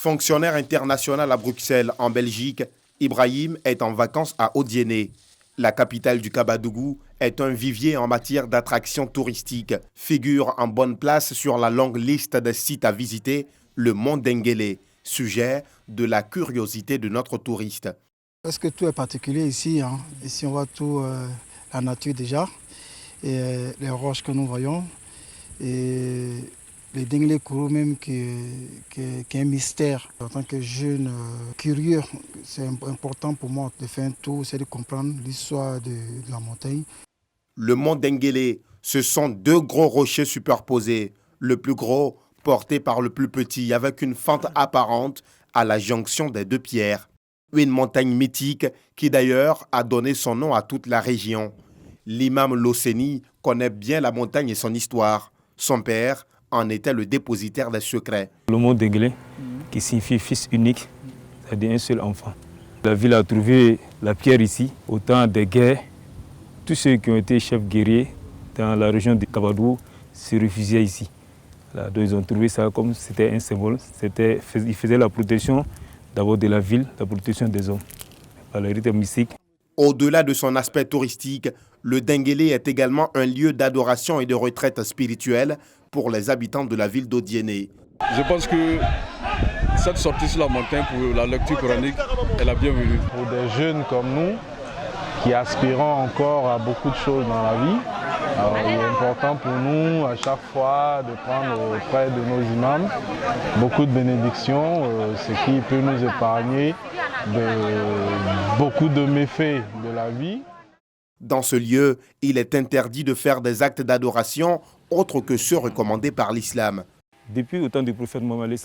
Fonctionnaire international à Bruxelles, en Belgique, Ibrahim est en vacances à Odiéné. La capitale du Kabadougou est un vivier en matière d'attractions touristiques. Figure en bonne place sur la longue liste des sites à visiter, le mont Denguélé, sujet de la curiosité de notre touriste. Parce que tout est particulier ici. Ici, on voit tout, la nature déjà, et les roches que nous voyons, et les Denguélé Kourou même qui est un mystère. En tant que jeune curieux, c'est important pour moi de faire un tour, c'est de comprendre l'histoire de la montagne. Le mont Denguélé, ce sont deux gros rochers superposés, le plus gros porté par le plus petit, avec une fente apparente à la jonction des deux pierres. Une montagne mythique qui d'ailleurs a donné son nom à toute la région. L'imam Losséni connaît bien la montagne et son histoire. Son père en était le dépositaire des secrets. Le mot Denguélé, qui signifie fils unique, c'est-à-dire un seul enfant. La ville a trouvé la pierre ici, au temps des guerres. Tous ceux qui ont été chefs guerriers dans la région de Kabadougou se réfugiaient ici. Là, donc ils ont trouvé ça comme c'était un symbole. Ils faisaient la protection d'abord de la ville, la protection des hommes, par le rite mystique. Au-delà de son aspect touristique, le Denguélé est également un lieu d'adoration et de retraite spirituelle pour les habitants de la ville d'Odiéné. Je pense que cette sortie sur la montagne pour la lecture coranique est la bienvenue. Pour des jeunes comme nous, qui aspirons encore à beaucoup de choses dans la vie, alors, il est important pour nous à chaque fois de prendre auprès de nos imams beaucoup de bénédictions, ce qui peut nous épargner de beaucoup de méfaits de la vie. Dans ce lieu, il est interdit de faire des actes d'adoration autres que ceux recommandés par l'islam. Depuis le temps du prophète Mohammed,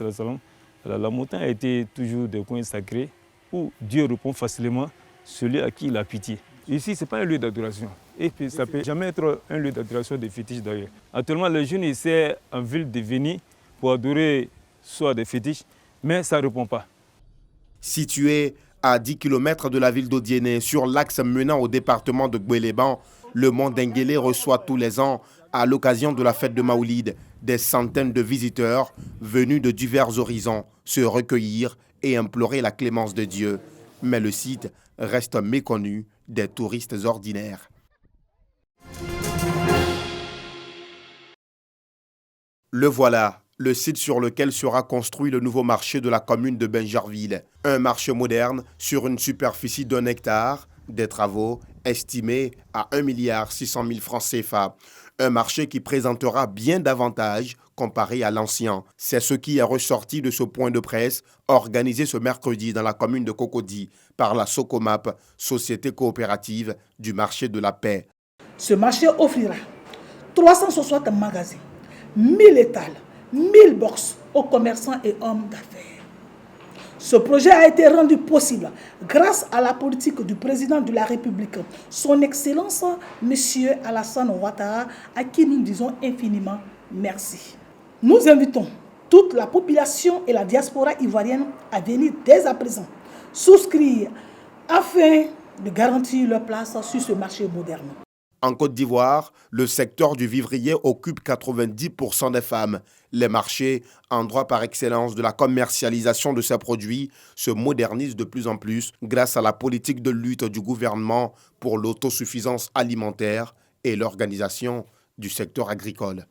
la montagne a été toujours des coins sacrés où Dieu répond facilement celui à qui il a pitié. Ici, ce n'est pas un lieu d'adoration. Et puis, ça ne peut jamais être un lieu d'adoration des fétiches d'ailleurs. Actuellement, les jeunes essaient en ville de venir pour adorer soit des fétiches, mais ça ne répond pas. Situé à 10 km de la ville d'Odiéné, sur l'axe menant au département de Gbouéléban, le mont Denguélé reçoit tous les ans, à l'occasion de la fête de Maoulid, des centaines de visiteurs venus de divers horizons se recueillir et implorer la clémence de Dieu. Mais le site reste méconnu des touristes ordinaires. Le voilà, le site sur lequel sera construit le nouveau marché de la commune de Benjerville. Un marché moderne sur une superficie d'1 hectare, des travaux estimés à 1,6 milliard francs CFA. Un marché qui présentera bien davantage comparé à l'ancien. C'est ce qui est ressorti de ce point de presse organisé ce mercredi dans la commune de Cocody par la Socomap, société coopérative du marché de la paix. Ce marché offrira 360 magasins, 1000 étals, 1000 box aux commerçants et hommes d'affaires. Ce projet a été rendu possible grâce à la politique du président de la République, son Excellence, M. Alassane Ouattara, à qui nous disons infiniment merci. Nous invitons toute la population et la diaspora ivoirienne à venir dès à présent souscrire afin de garantir leur place sur ce marché moderne. En Côte d'Ivoire, le secteur du vivrier occupe 90% des femmes. Les marchés, endroit par excellence de la commercialisation de ces produits, se modernisent de plus en plus grâce à la politique de lutte du gouvernement pour l'autosuffisance alimentaire et l'organisation du secteur agricole.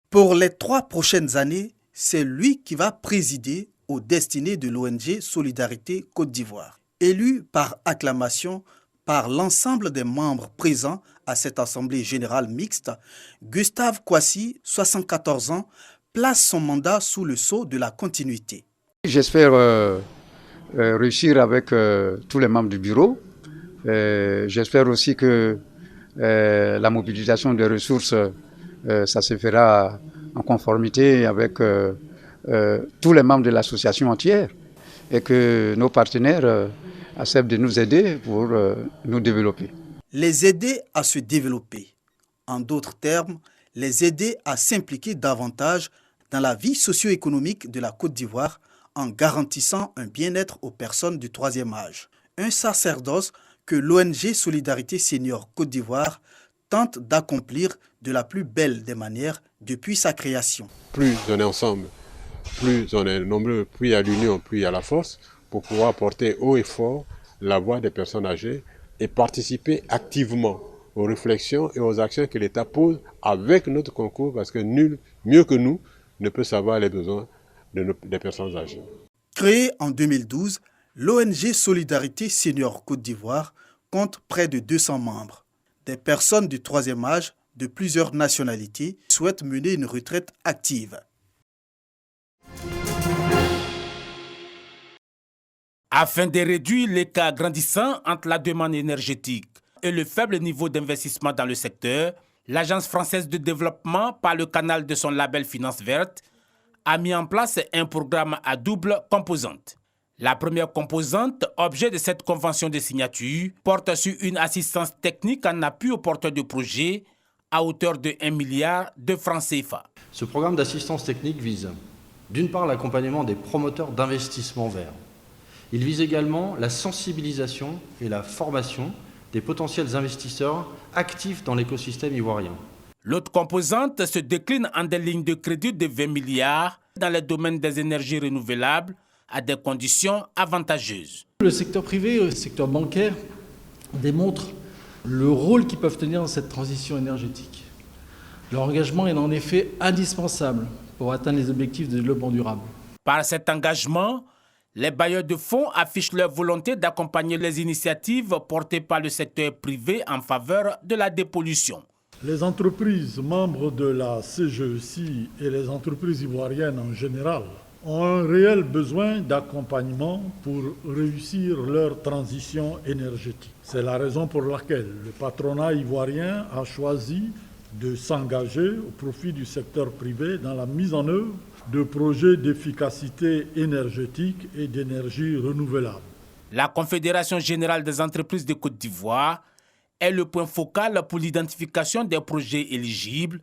Pour les 3 prochaines années, c'est lui qui va présider aux destinées de l'ONG Solidarité Côte d'Ivoire. Élu par acclamation par l'ensemble des membres présents à cette assemblée générale mixte, Gustave Kouassi, 74 ans, place son mandat sous le sceau de la continuité. J'espère réussir avec tous les membres du bureau. J'espère aussi que la mobilisation des ressources, ça se fera en conformité avec tous les membres de l'association entière et que nos partenaires acceptent de nous aider pour nous développer. Les aider à se développer. En d'autres termes, les aider à s'impliquer davantage dans la vie socio-économique de la Côte d'Ivoire en garantissant un bien-être aux personnes du 3e âge. Un sacerdoce que l'ONG Solidarité Senior Côte d'Ivoire tente d'accomplir de la plus belle des manières depuis sa création. Plus on est ensemble, plus on est nombreux, plus il y a l'union, plus il y a la force pour pouvoir porter haut et fort la voix des personnes âgées et participer activement aux réflexions et aux actions que l'État pose avec notre concours, parce que nul mieux que nous ne peut savoir les besoins des personnes âgées. Créée en 2012, l'ONG Solidarité Senior Côte d'Ivoire compte près de 200 membres. Des personnes du troisième âge de plusieurs nationalités souhaitent mener une retraite active. Afin de réduire l'écart grandissant entre la demande énergétique et le faible niveau d'investissement dans le secteur, l'Agence française de développement, par le canal de son label Finance Verte, a mis en place un programme à double composante. La première composante, objet de cette convention de signature, porte sur une assistance technique en appui aux porteurs de projets à hauteur de 1 milliard de francs CFA. Ce programme d'assistance technique vise, d'une part, l'accompagnement des promoteurs d'investissement vert. Il vise également la sensibilisation et la formation des potentiels investisseurs actifs dans l'écosystème ivoirien. L'autre composante se décline en des lignes de crédit de 20 milliards dans le domaine des énergies renouvelables à des conditions avantageuses. Le secteur privé, le secteur bancaire démontre le rôle qu'ils peuvent tenir dans cette transition énergétique. Leur engagement est en effet indispensable pour atteindre les objectifs de développement durable. Par cet engagement, les bailleurs de fonds affichent leur volonté d'accompagner les initiatives portées par le secteur privé en faveur de la dépollution. Les entreprises membres de la CGECI et les entreprises ivoiriennes en général ont un réel besoin d'accompagnement pour réussir leur transition énergétique. C'est la raison pour laquelle le patronat ivoirien a choisi de s'engager au profit du secteur privé dans la mise en œuvre de projets d'efficacité énergétique et d'énergie renouvelable. La Confédération générale des entreprises de Côte d'Ivoire est le point focal pour l'identification des projets éligibles,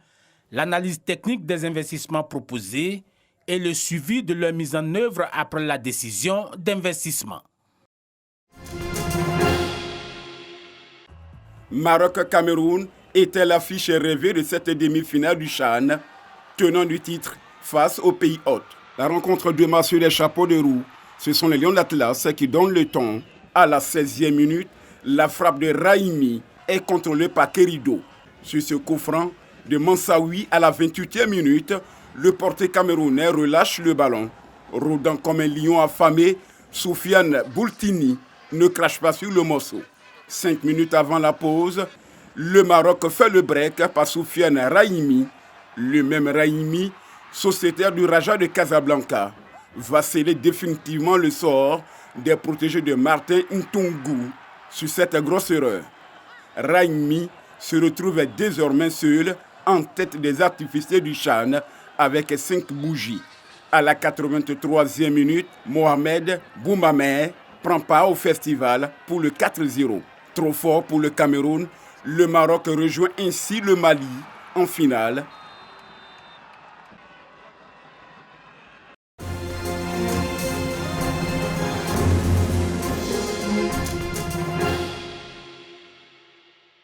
l'analyse technique des investissements proposés et le suivi de leur mise en œuvre après la décision d'investissement. Maroc-Cameroun était l'affiche rêvée de cette demi-finale du CHAN, tenant du titre face aux pays hôtes. La rencontre demain sur les chapeaux de roue, ce sont les Lions d'Atlas qui donnent le ton. À la 16e minute, la frappe de Raimi est contrôlée par Kerido. Sur ce coup franc de Mansaoui à la 28e minute, le portier camerounais relâche le ballon. Rôdant comme un lion affamé, Soufiane Boultini ne crache pas sur le morceau. 5 minutes avant la pause, le Maroc fait le break par Soufiane Raimi. Le même Raimi, sociétaire du Raja de Casablanca, va sceller définitivement le sort des protégés de Martin Ntungu. Sur cette grosse erreur, Raimi se retrouve désormais seul en tête des artificiers du CHAN avec 5 bougies. À la 83e minute, Mohamed Boumamer prend part au festival pour le 4-0. Trop fort pour le Cameroun, le Maroc rejoint ainsi le Mali en finale